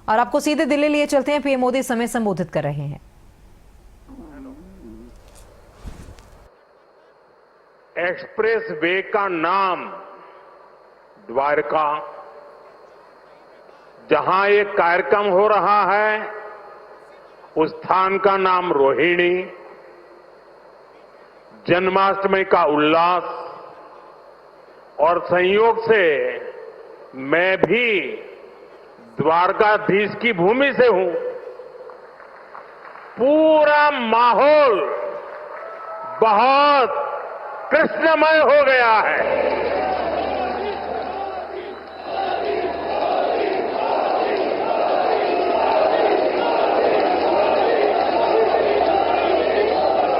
और आपको सीधे दिल्ली लिए चलते हैं। पीएम मोदी इस समय संबोधित कर रहे हैं। एक्सप्रेस वे का नाम द्वारका, जहां ये कार्यक्रम हो रहा है उस स्थान का नाम रोहिणी, जन्माष्टमी का उल्लास, और संयोग से मैं भी द्वारकाधीश की भूमि से हूं। पूरा माहौल बहुत कृष्णमय हो गया है।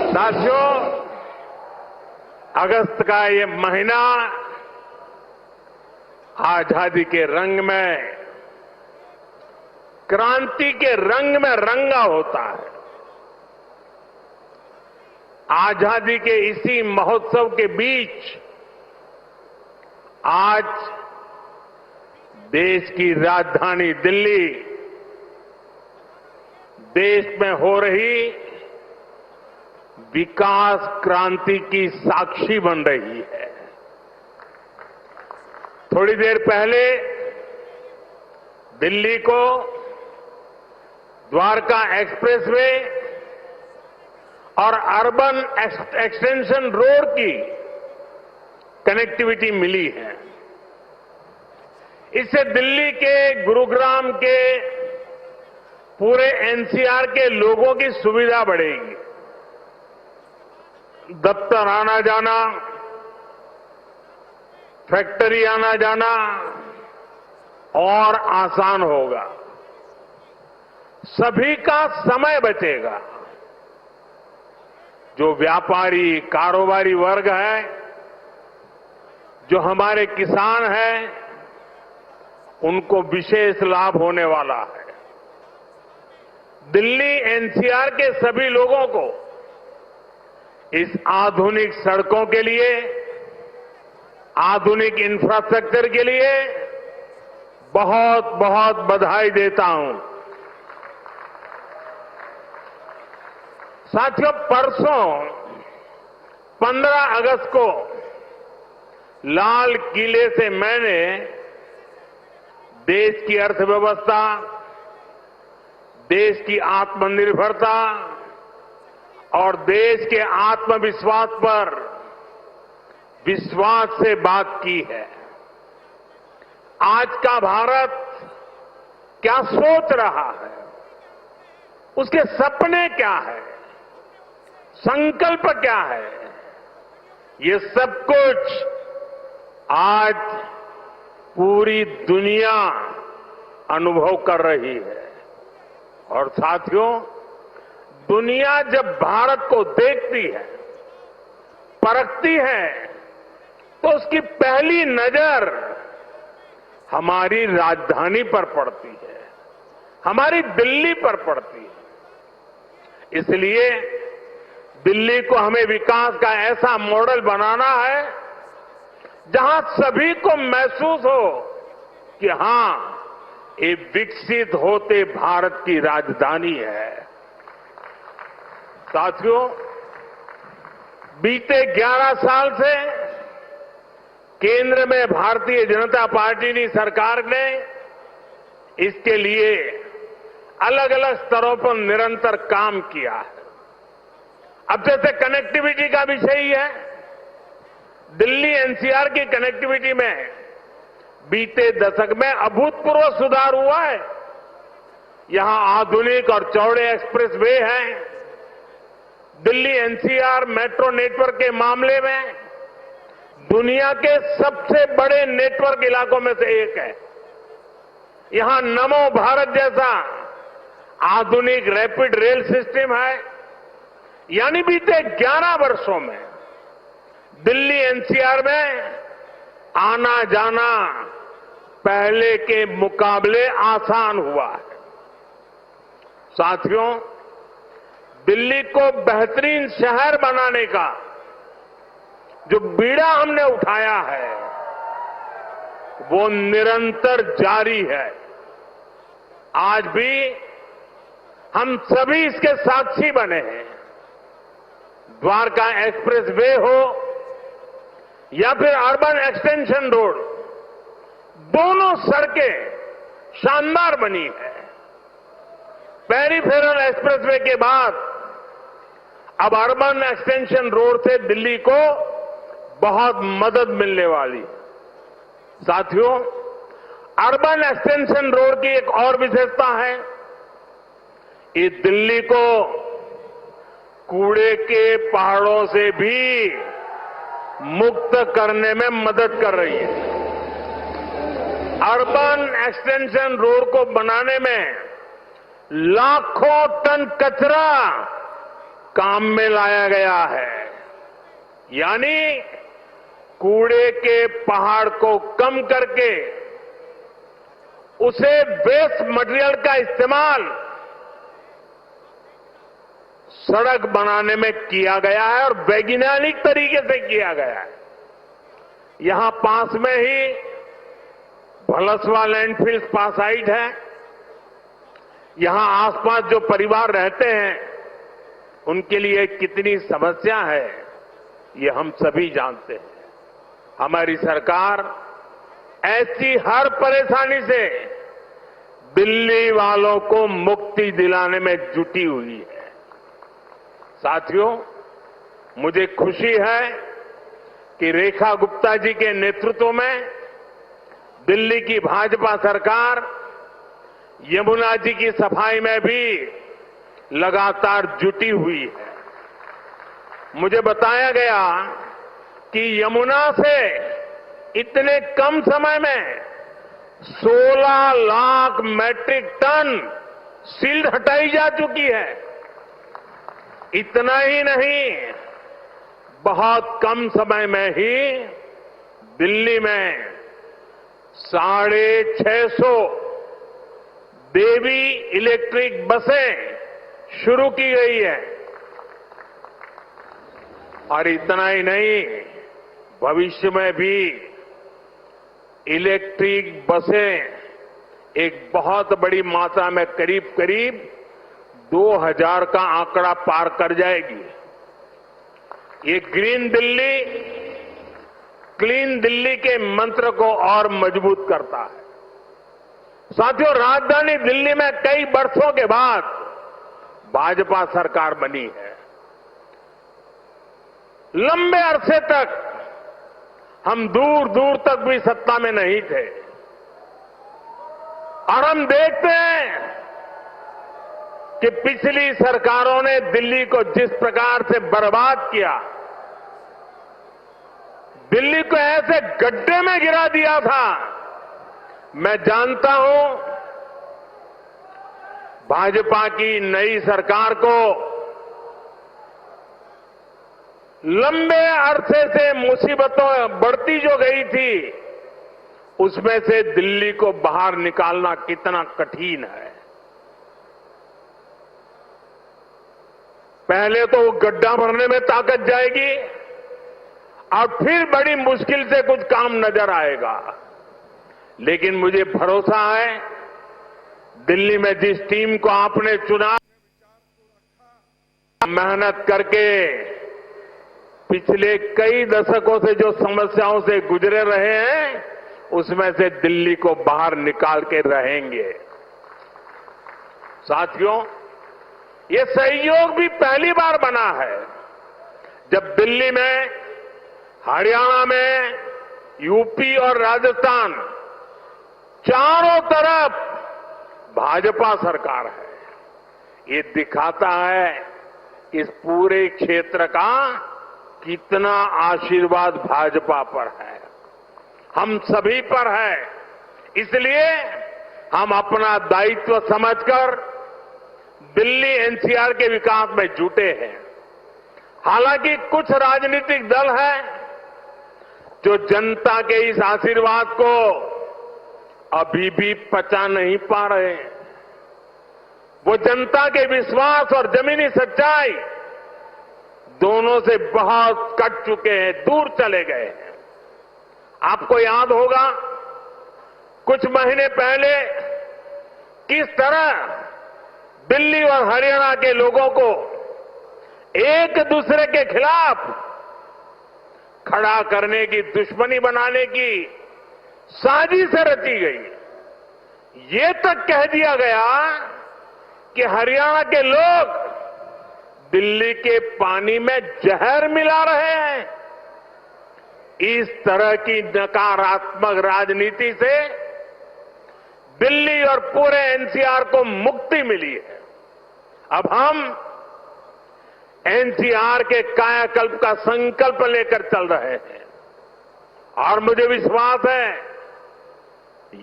साथियों, अगस्त का ये महीना आजादी के रंग में, क्रांति के रंग में रंगा होता है। आजादी के इसी महोत्सव के बीच आज देश की राजधानी दिल्ली देश में हो रही विकास क्रांति की साक्षी बन रही है। थोड़ी देर पहले दिल्ली को द्वारका एक्सप्रेसवे और अर्बन एक्सटेंशन रोड की कनेक्टिविटी मिली है। इससे दिल्ली के, गुरुग्राम के, पूरे एनसीआर के लोगों की सुविधा बढ़ेगी। दफ्तर आना जाना, फैक्ट्री आना जाना और आसान होगा। सभी का समय बचेगा। जो व्यापारी, कारोबारी वर्ग है, जो हमारे किसान हैं, उनको विशेष लाभ होने वाला है। दिल्ली एनसीआर के सभी लोगों को इस आधुनिक सड़कों के लिए, आधुनिक इंफ्रास्ट्रक्चर के लिए बहुत बहुत बधाई देता हूं। साथियों, परसों 15 अगस्त को लाल किले से मैंने देश की अर्थव्यवस्था, देश की आत्मनिर्भरता और देश के आत्मविश्वास पर विश्वास से बात की है। आज का भारत क्या सोच रहा है, उसके सपने क्या है, संकल्प क्या है, ये सब कुछ आज पूरी दुनिया अनुभव कर रही है। और साथियों, दुनिया जब भारत को देखती है, परखती है, तो उसकी पहली नजर हमारी राजधानी पर पड़ती है, हमारी दिल्ली पर पड़ती है। इसलिए दिल्ली को हमें विकास का ऐसा मॉडल बनाना है जहां सभी को महसूस हो कि हां, ये विकसित होते भारत की राजधानी है। साथियों, बीते 11 साल से केंद्र में भारतीय जनता पार्टी की सरकार ने इसके लिए अलग अलग स्तरों पर निरंतर काम किया है। अब जैसे कनेक्टिविटी का विषय ही है, दिल्ली एनसीआर की कनेक्टिविटी में बीते दशक में अभूतपूर्व सुधार हुआ है। यहां आधुनिक और चौड़े एक्सप्रेस वे हैं। दिल्ली एनसीआर मेट्रो नेटवर्क के मामले में दुनिया के सबसे बड़े नेटवर्क इलाकों में से एक है। यहां नमो भारत जैसा आधुनिक रैपिड रेल सिस्टम है। यानी बीते 11 वर्षों में दिल्ली एनसीआर में आना जाना पहले के मुकाबले आसान हुआ है। साथियों, दिल्ली को बेहतरीन शहर बनाने का जो बीड़ा हमने उठाया है, वो निरंतर जारी है। आज भी हम सभी इसके साक्षी बने हैं। द्वारका एक्सप्रेस वे हो या फिर अर्बन एक्सटेंशन रोड, दोनों सड़कें शानदार बनी है। पेरिफेरल एक्सप्रेसवे के बाद अब अर्बन एक्सटेंशन रोड से दिल्ली को बहुत मदद मिलने वाली। साथियों, अर्बन एक्सटेंशन रोड की एक और विशेषता है, ये दिल्ली को कूड़े के पहाड़ों से भी मुक्त करने में मदद कर रही है। अर्बन एक्सटेंशन रोड को बनाने में लाखों टन कचरा काम में लाया गया है, यानी कूड़े के पहाड़ को कम करके उसे वेस्ट मटेरियल का इस्तेमाल सड़क बनाने में किया गया है और वैज्ञानिक तरीके से किया गया है। यहां पास में ही भलसवा लैंडफिल स्पा साइट है। यहां आसपास जो परिवार रहते हैं उनके लिए कितनी समस्या है ये हम सभी जानते हैं। हमारी सरकार ऐसी हर परेशानी से दिल्ली वालों को मुक्ति दिलाने में जुटी हुई है। साथियों, मुझे खुशी है कि रेखा गुप्ता जी के नेतृत्व में दिल्ली की भाजपा सरकार यमुना जी की सफाई में भी लगातार जुटी हुई है। मुझे बताया गया कि यमुना से इतने कम समय में 16 लाख मैट्रिक टन सील्ड हटाई जा चुकी है। इतना ही नहीं, बहुत कम समय में ही दिल्ली में 650 देवी इलेक्ट्रिक बसें शुरू की गई है। और इतना ही नहीं, भविष्य में भी इलेक्ट्रिक बसें एक बहुत बड़ी मात्रा में करीब करीब 2000 का आंकड़ा पार कर जाएगी। ये ग्रीन दिल्ली, क्लीन दिल्ली के मंत्र को और मजबूत करता है। साथियों, राजधानी दिल्ली में कई वर्षों के बाद भाजपा सरकार बनी है। लंबे अरसे तक हम दूर दूर तक भी सत्ता में नहीं थे और हम देखते हैं कि पिछली सरकारों ने दिल्ली को जिस प्रकार से बर्बाद किया, दिल्ली को ऐसे गड्ढे में गिरा दिया था। मैं जानता हूं भाजपा की नई सरकार को लंबे अरसे से मुसीबतों बढ़ती जो गई थी उसमें से दिल्ली को बाहर निकालना कितना कठिन है। पहले तो वो गड्ढा भरने में ताकत जाएगी और फिर बड़ी मुश्किल से कुछ काम नजर आएगा। लेकिन मुझे भरोसा है दिल्ली में जिस टीम को आपने चुना, मेहनत करके पिछले कई दशकों से जो समस्याओं से गुजरे रहे हैं उसमें से दिल्ली को बाहर निकाल के रहेंगे। साथियों, ये सहयोग भी पहली बार बना है जब दिल्ली में, हरियाणा में, यूपी और राजस्थान चारों तरफ भाजपा सरकार है। ये दिखाता है इस पूरे क्षेत्र का कितना आशीर्वाद भाजपा पर है, हम सभी पर है। इसलिए हम अपना दायित्व समझकर दिल्ली एनसीआर के विकास में जुटे हैं। हालांकि कुछ राजनीतिक दल हैं जो जनता के इस आशीर्वाद को अभी भी पचा नहीं पा रहे हैं। वो जनता के विश्वास और जमीनी सच्चाई दोनों से बहुत कट चुके हैं, दूर चले गए हैं। आपको याद होगा कुछ महीने पहले किस तरह दिल्ली और हरियाणा के लोगों को एक दूसरे के खिलाफ खड़ा करने की, दुश्मनी बनाने की साजिश रची गई। ये तक कह दिया गया कि हरियाणा के लोग दिल्ली के पानी में जहर मिला रहे हैं। इस तरह की नकारात्मक राजनीति से दिल्ली और पूरे एनसीआर को मुक्ति मिली है। अब हम एनसीआर के कायाकल्प का संकल्प लेकर चल रहे हैं और मुझे विश्वास है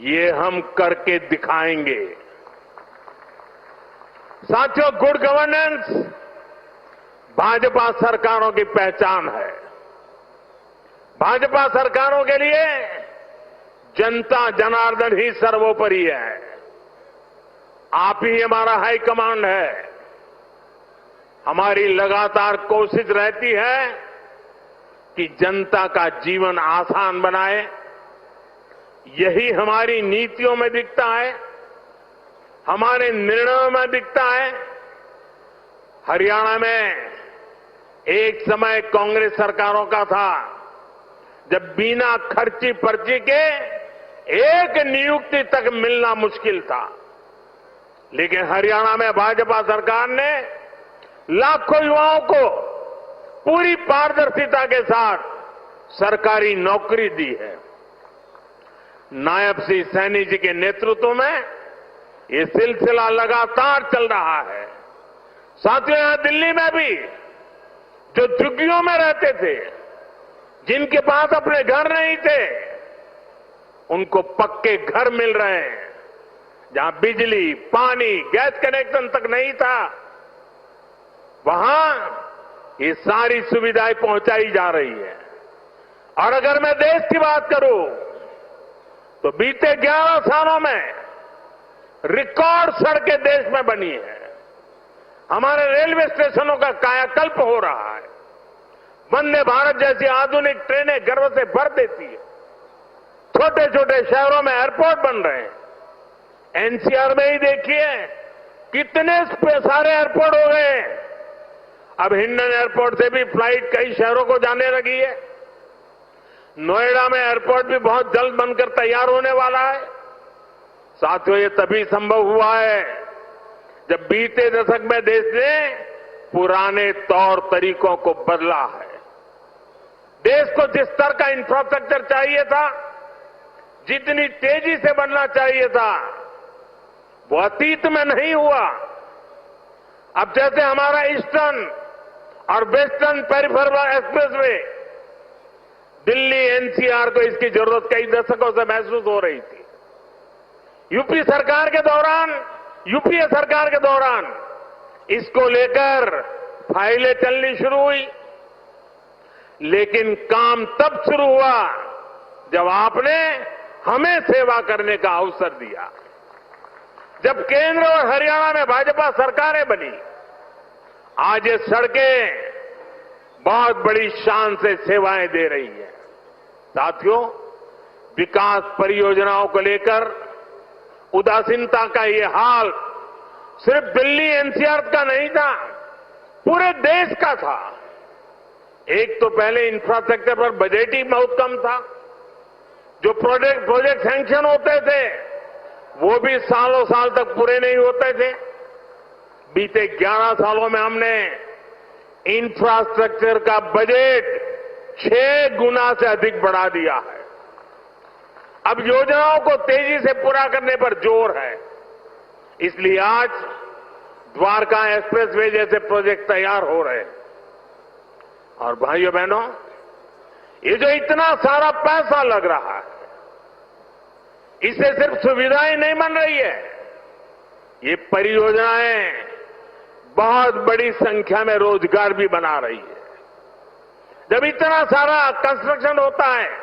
ये हम करके दिखाएंगे। साथियों, गुड गवर्नेंस भाजपा सरकारों की पहचान है। भाजपा सरकारों के लिए जनता जनार्दन ही सर्वोपरि है। आप ही हमारा हाई कमांड है। हमारी लगातार कोशिश रहती है कि जनता का जीवन आसान बनाए। यही हमारी नीतियों में दिखता है, हमारे निर्णयों में दिखता है। हरियाणा में एक समय कांग्रेस सरकारों का था जब बिना खर्ची पर्ची के एक नियुक्ति तक मिलना मुश्किल था, लेकिन हरियाणा में भाजपा सरकार ने लाखों युवाओं को पूरी पारदर्शिता के साथ सरकारी नौकरी दी है। नायब श्री सैनी जी के नेतृत्व में ये सिलसिला लगातार चल रहा है। साथियों, यहां दिल्ली में भी जो झुग्गियों में रहते थे, जिनके पास अपने घर नहीं थे, उनको पक्के घर मिल रहे हैं। जहां बिजली, पानी, गैस कनेक्शन तक नहीं था, वहां ये सारी सुविधाएं पहुंचाई जा रही है। और अगर मैं देश की बात करूं तो बीते 11 सालों में रिकॉर्ड सड़कें देश में बनी है। हमारे रेलवे स्टेशनों का कायाकल्प हो रहा है। वंदे भारत जैसी आधुनिक ट्रेनें गर्व से भर देती है। छोटे छोटे शहरों में एयरपोर्ट बन रहे हैं। एनसीआर में ही देखिए कितने सारे एयरपोर्ट हो गए। अब हिंडन एयरपोर्ट से भी फ्लाइट कई शहरों को जाने लगी है। नोएडा में एयरपोर्ट भी बहुत जल्द बनकर तैयार होने वाला है। साथियों, ये तभी संभव हुआ है जब बीते दशक में देश ने पुराने तौर तरीकों को बदला है। देश को जिस स्तर का इंफ्रास्ट्रक्चर चाहिए था, जितनी तेजी से बनना चाहिए था, वो अतीत में नहीं हुआ। अब जैसे हमारा ईस्टर्न और western peripheral expressway, Delhi NCR को इसकी जरूरत कई दशकों से महसूस हो रही थी। यूपीए सरकार के दौरान इसको लेकर फाइलें चलनी शुरू हुई, लेकिन काम तब शुरू हुआ जब आपने हमें सेवा करने का अवसर दिया। जब केंद्र और हरियाणा में भाजपा सरकारें बनी, आज ये सड़कें बहुत बड़ी शान से सेवाएं दे रही है। साथियों, विकास परियोजनाओं को लेकर उदासीनता का ये हाल सिर्फ दिल्ली एनसीआर का नहीं था, पूरे देश का था। एक तो पहले इंफ्रास्ट्रक्चर पर बजट ही बहुत कम था। जो प्रोजेक्ट सैंक्शन होते थे वो भी सालों साल तक पूरे नहीं होते थे। बीते 11 सालों में हमने इंफ्रास्ट्रक्चर का बजट 6 गुना से अधिक बढ़ा दिया है। अब योजनाओं को तेजी से पूरा करने पर जोर है। इसलिए आज द्वारका एक्सप्रेसवे जैसे प्रोजेक्ट तैयार हो रहे हैं। और भाइयों बहनों, ये जो इतना सारा पैसा लग रहा है, इससे सिर्फ सुविधाएं नहीं बन रही है, ये परियोजनाएं बहुत बड़ी संख्या में रोजगार भी बना रही है। जब इतना सारा कंस्ट्रक्शन होता है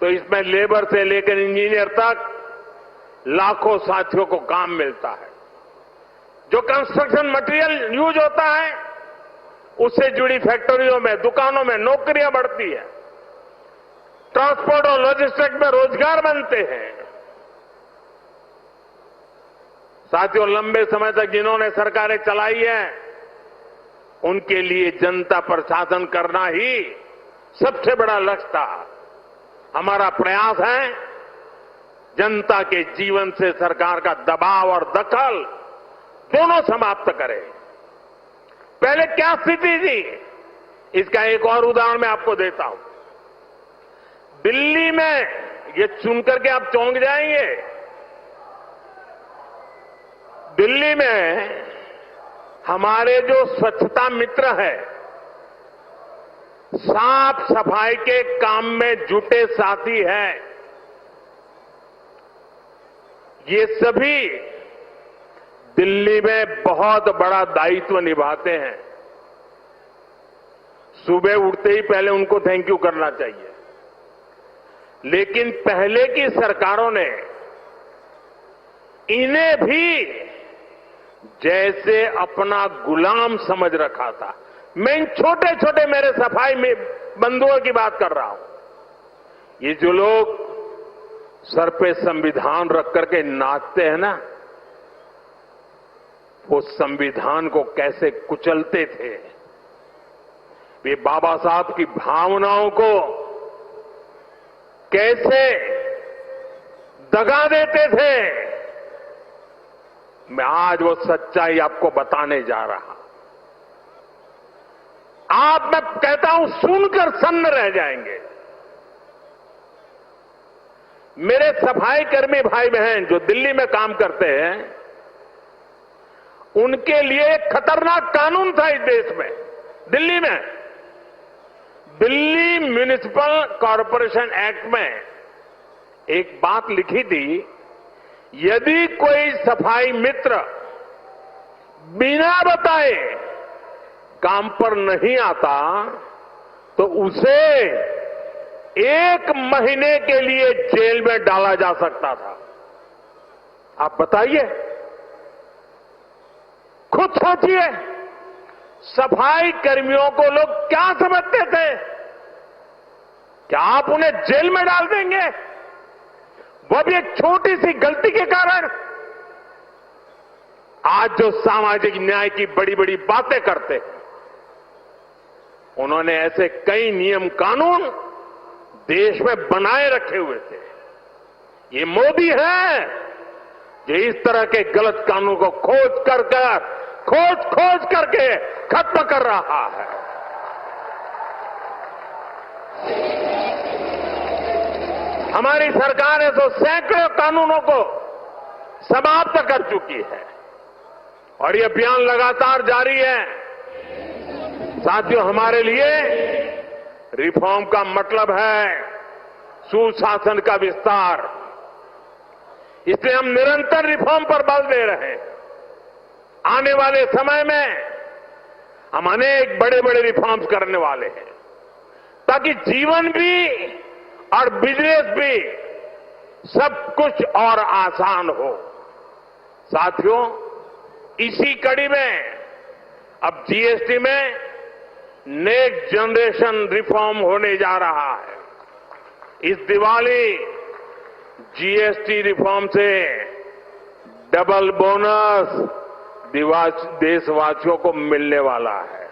तो इसमें लेबर से लेकर इंजीनियर तक लाखों साथियों को काम मिलता है। जो कंस्ट्रक्शन मटेरियल यूज होता है उससे जुड़ी फैक्ट्रियों में, दुकानों में नौकरियां बढ़ती है। ट्रांसपोर्ट और लॉजिस्टिक्स में रोजगार बनते हैं। साथियों, लंबे समय तक जिन्होंने सरकारें चलाई है, उनके लिए जनता पर शासन करना ही सबसे बड़ा लक्ष्य था। हमारा प्रयास है जनता के जीवन से सरकार का दबाव और दखल दोनों समाप्त करें। पहले क्या स्थिति थी, इसका एक और उदाहरण मैं आपको देता हूं। दिल्ली में, ये सुनकर के आप चौंक जाएंगे, दिल्ली में हमारे जो स्वच्छता मित्र हैं, साफ सफाई के काम में जुटे साथी हैं, ये सभी दिल्ली में बहुत बड़ा दायित्व निभाते हैं। सुबह उठते ही पहले उनको थैंक यू करना चाहिए। लेकिन पहले की सरकारों ने इन्हें भी जैसे अपना गुलाम समझ रखा था। मैं इन छोटे छोटे मेरे सफाई में बंधुओं की बात कर रहा हूं। ये जो लोग सर पे संविधान रख करके नाचते हैं ना, वो संविधान को कैसे कुचलते थे, वे बाबा साहब की भावनाओं को कैसे दगा देते थे, मैं आज वो सच्चाई आपको बताने जा रहा। आप, मैं कहता हूं, सुनकर सन्न रह जाएंगे। मेरे सफाई कर्मी भाई बहन जो दिल्ली में काम करते हैं, उनके लिए एक खतरनाक कानून था इस देश में। दिल्ली में दिल्ली म्युनिसिपल कॉरपोरेशन एक्ट में एक बात लिखी थी, यदि कोई सफाई मित्र बिना बताए काम पर नहीं आता तो उसे 1 महीने के लिए जेल में डाला जा सकता था। आप बताइए, खुद सोचिए, सफाई कर्मियों को लोग क्या समझते थे? क्या आप उन्हें जेल में डाल देंगे, वो भी एक छोटी सी गलती के कारण? आज जो सामाजिक न्याय की बड़ी बड़ी बातें करते हैं, उन्होंने ऐसे कई नियम कानून देश में बनाए रखे हुए थे। ये मोदी है जो इस तरह के गलत कानून को खोज करके खत्म कर रहा है। हमारी सरकार है तो सैकड़ों कानूनों को समाप्त कर चुकी है और ये अभियान लगातार जारी है। साथियों, हमारे लिए रिफॉर्म का मतलब है सुशासन का विस्तार। इसलिए हम निरंतर रिफॉर्म पर बल दे रहे हैं। आने वाले समय में हम अनेक बड़े बड़े रिफॉर्म्स करने वाले हैं ताकि जीवन भी और बिजनेस भी सब कुछ और आसान हो। साथियों, इसी कड़ी में अब जीएसटी में नेक्स्ट जनरेशन रिफॉर्म होने जा रहा है। इस दिवाली जीएसटी रिफॉर्म से डबल बोनस देशवासियों को मिलने वाला है।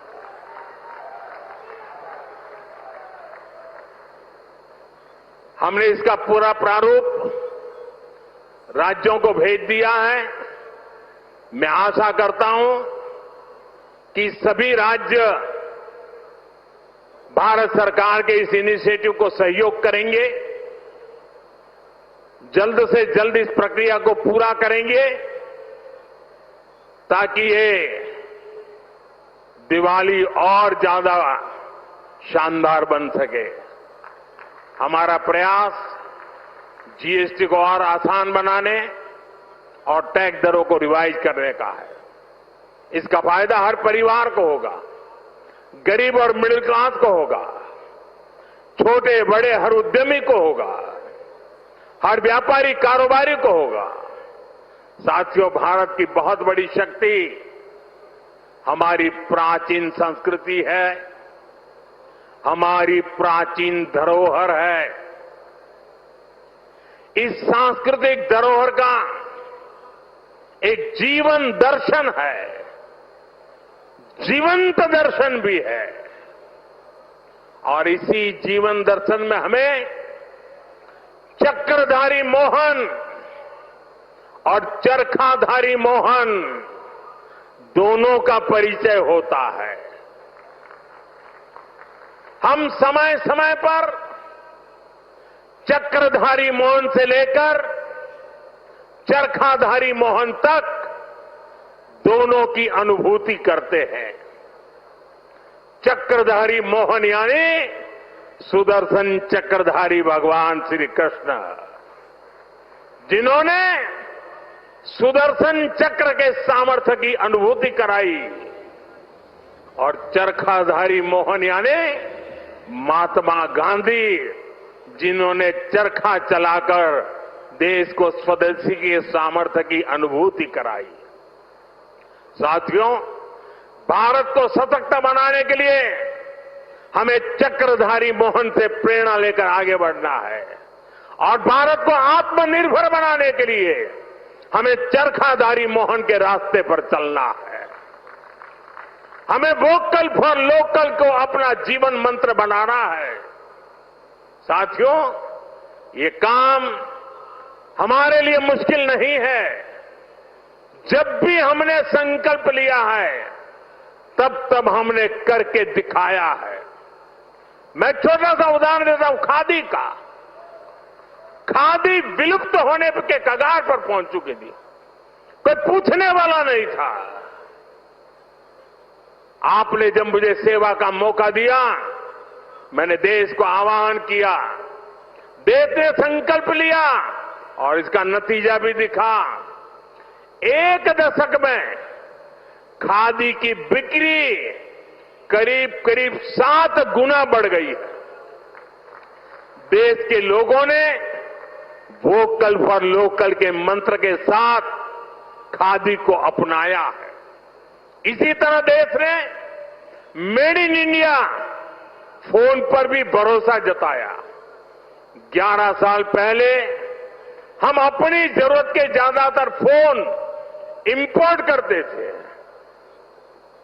हमने इसका पूरा प्रारूप राज्यों को भेज दिया है। मैं आशा करता हूं कि सभी राज्य भारत सरकार के इस इनिशिएटिव को सहयोग करेंगे, जल्द से जल्द इस प्रक्रिया को पूरा करेंगे ताकि ये दिवाली और ज्यादा शानदार बन सके। हमारा प्रयास जीएसटी को और आसान बनाने और टैक्स दरों को रिवाइज करने का है। इसका फायदा हर परिवार को होगा, गरीब और मिडिल क्लास को होगा, छोटे बड़े हर उद्यमी को होगा, हर व्यापारी कारोबारी को होगा। साथियों, भारत की बहुत बड़ी शक्ति हमारी प्राचीन संस्कृति है, हमारी प्राचीन धरोहर है। इस सांस्कृतिक धरोहर का एक जीवन दर्शन है, जीवंत दर्शन भी है। और इसी जीवन दर्शन में हमें चक्रधारी मोहन और चरखाधारी मोहन दोनों का परिचय होता है। हम समय समय पर चक्रधारी मोहन से लेकर चरखाधारी मोहन तक दोनों की अनुभूति करते हैं। चक्रधारी मोहन यानी सुदर्शन चक्रधारी भगवान श्री कृष्ण, जिन्होंने सुदर्शन चक्र के सामर्थ्य की अनुभूति कराई, और चरखाधारी मोहन यानी महात्मा गांधी, जिन्होंने चरखा चलाकर देश को स्वदेशी के सामर्थ्य की अनुभूति कराई। साथियों, भारत को सशक्त बनाने के लिए हमें चक्रधारी मोहन से प्रेरणा लेकर आगे बढ़ना है, और भारत को आत्मनिर्भर बनाने के लिए हमें चरखाधारी मोहन के रास्ते पर चलना है। हमें वोकल फॉर लोकल को अपना जीवन मंत्र बनाना है। साथियों, ये काम हमारे लिए मुश्किल नहीं है। जब भी हमने संकल्प लिया है, तब हमने करके दिखाया है। मैं छोटा सा उदाहरण देता हूं, खादी का। खादी विलुप्त होने के कगार पर पहुंच चुकी थी, कोई पूछने वाला नहीं था। आपने जब मुझे सेवा का मौका दिया, मैंने देश को आह्वान किया, देश ने संकल्प लिया, और इसका नतीजा भी दिखा। 1 दशक में खादी की बिक्री करीब 7 गुना बढ़ गई है। देश के लोगों ने वोकल फॉर लोकल के मंत्र के साथ खादी को अपनाया है। इसी तरह देश ने मेड इन इंडिया फोन पर भी भरोसा जताया। 11 साल पहले हम अपनी जरूरत के ज्यादातर फोन इंपोर्ट करते थे।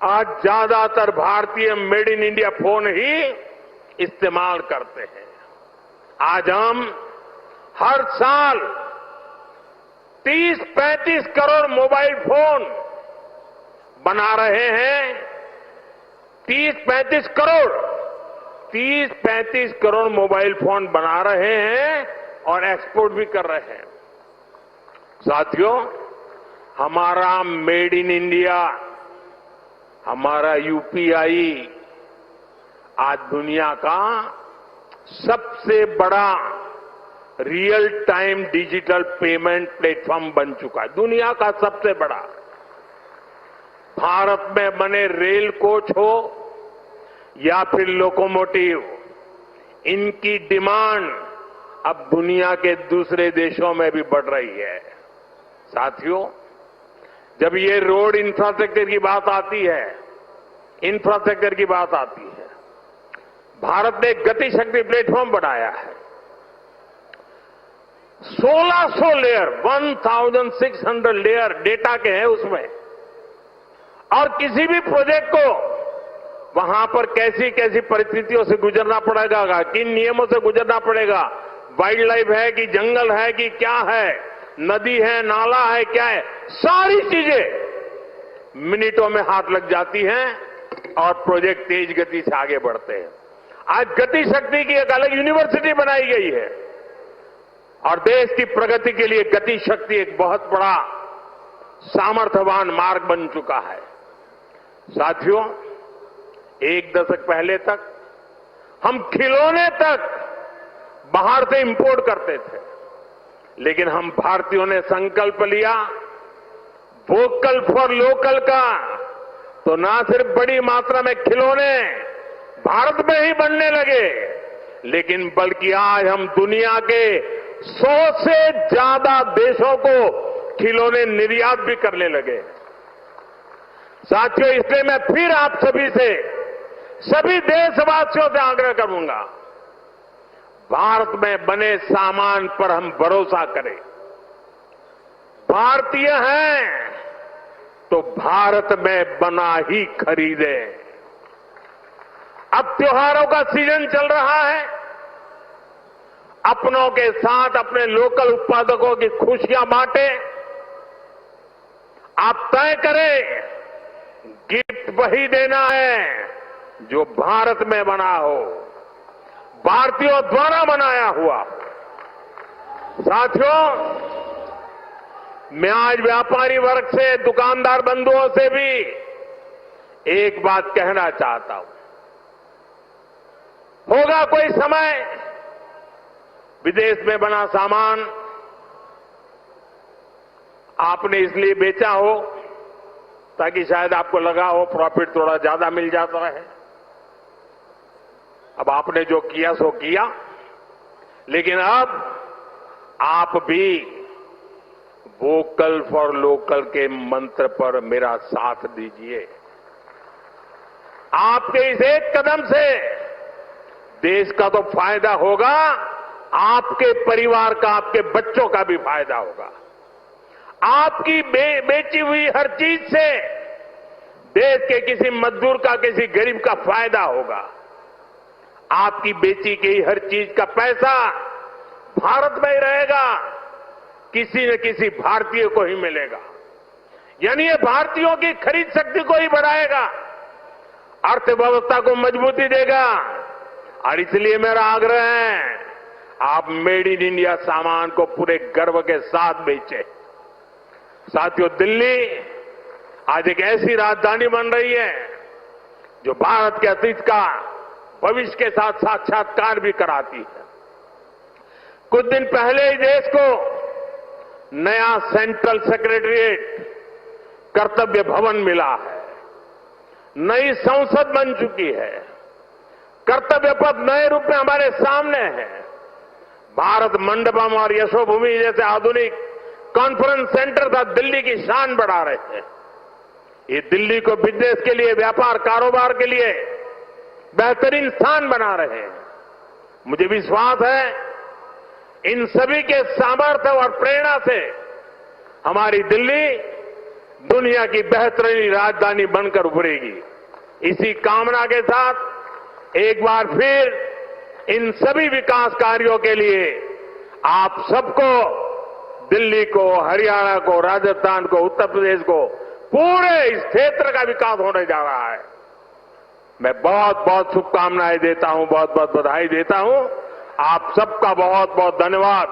आज ज्यादातर भारतीय मेड इन इंडिया फोन ही इस्तेमाल करते हैं। आज हम हर साल 30-35 करोड़ मोबाइल फोन बना रहे हैं। 30-35 करोड़ मोबाइल फोन बना रहे हैं और एक्सपोर्ट भी कर रहे हैं। साथियों, हमारा मेड इन इंडिया, हमारा यूपीआई आज दुनिया का सबसे बड़ा real time digital payment platform बन चुका है। दुनिया का सबसे बड़ा। भारत में बने रेल कोच हो या फिर लोकोमोटिव, इनकी डिमांड अब दुनिया के दूसरे देशों में भी बढ़ रही है। साथियों, जब ये रोड इंफ्रास्ट्रक्चर की बात आती है, भारत ने गति शक्ति प्लेटफॉर्म बनाया है। 1600 लेयर, 1600 लेयर डेटा के हैं उसमें, और किसी भी प्रोजेक्ट को वहां पर कैसी कैसी परिस्थितियों से गुजरना पड़ेगा, किन नियमों से गुजरना पड़ेगा, वाइल्ड लाइफ है कि जंगल है कि क्या है, नदी है, नाला है, क्या है, सारी चीजें मिनटों में हाथ लग जाती हैं और प्रोजेक्ट तेज गति से आगे बढ़ते हैं। आज गति शक्ति की एक अलग यूनिवर्सिटी बनाई गई है, और देश की प्रगति के लिए गति शक्ति एक बहुत बड़ा सामर्थ्यवान मार्ग बन चुका है। साथियों, 1 दशक पहले तक हम खिलौने तक बाहर से इंपोर्ट करते थे, लेकिन हम भारतीयों ने संकल्प लिया वोकल फॉर लोकल का, तो ना सिर्फ बड़ी मात्रा में खिलौने भारत में ही बनने लगे, लेकिन बल्कि आज हम दुनिया के 100 से ज्यादा देशों को खिलौने निर्यात भी करने लगे। साथियों, इसलिए मैं फिर आप सभी से, सभी देशवासियों से आग्रह करूंगा, भारत में बने सामान पर हम भरोसा करें। भारतीय हैं तो भारत में बना ही खरीदे। अब त्योहारों का सीजन चल रहा है। अपनों के साथ अपने लोकल उत्पादकों की खुशियां बांटे। आप तय करें, गिफ्ट वही देना है जो भारत में बना हो, भारतीयों द्वारा बनाया हुआ। साथियों, मैं आज व्यापारी वर्ग से, दुकानदार बंधुओं से भी एक बात कहना चाहता हूं। होगा कोई समय विदेश में बना सामान आपने इसलिए बेचा हो ताकि शायद आपको लगा हो प्रॉफिट थोड़ा ज्यादा मिल जाता है। अब आपने जो किया सो किया, लेकिन अब आप भी वोकल फॉर लोकल के मंत्र पर मेरा साथ दीजिए। आपके इस एक कदम से देश का तो फायदा होगा, आपके परिवार का, आपके बच्चों का भी फायदा होगा। आपकी बेची हुई हर चीज से देश के किसी मजदूर का, किसी गरीब का फायदा होगा। आपकी बेची गई हर चीज का पैसा भारत में ही रहेगा, किसी न किसी भारतीय को ही मिलेगा। यानी ये भारतीयों की खरीद शक्ति को ही बढ़ाएगा, अर्थव्यवस्था को मजबूती देगा। और इसलिए मेरा आग्रह है, आप मेड इन इंडिया सामान को पूरे गर्व के साथ बेचें। साथियों, दिल्ली आज एक ऐसी राजधानी बन रही है जो भारत के अतीत का भविष्य के साथ साक्षात्कार भी कराती है। कुछ दिन पहले ही देश को नया सेंट्रल सेक्रेटरिएट, कर्तव्य भवन मिला है। नई संसद बन चुकी है। कर्तव्य पथ नए रूप में हमारे सामने है। भारत मंडपम और यशोभूमि जैसे आधुनिक कॉन्फ्रेंस सेंटर था दिल्ली की शान बढ़ा रहे हैं। ये दिल्ली को बिजनेस के लिए, व्यापार कारोबार के लिए बेहतरीन स्थान बना रहे हैं। मुझे विश्वास है इन सभी के सामर्थ्य और प्रेरणा से हमारी दिल्ली दुनिया की बेहतरीन राजधानी बनकर उभरेगी। इसी कामना के साथ एक बार फिर इन सभी विकास कार्यों के लिए आप सबको, दिल्ली को, हरियाणा को, राजस्थान को, उत्तर प्रदेश को, पूरे इस क्षेत्र का विकास होने जा रहा है। मैं बहुत बहुत शुभकामनाएं देता हूं, बहुत बहुत बधाई देता हूं। आप सबका बहुत बहुत धन्यवाद।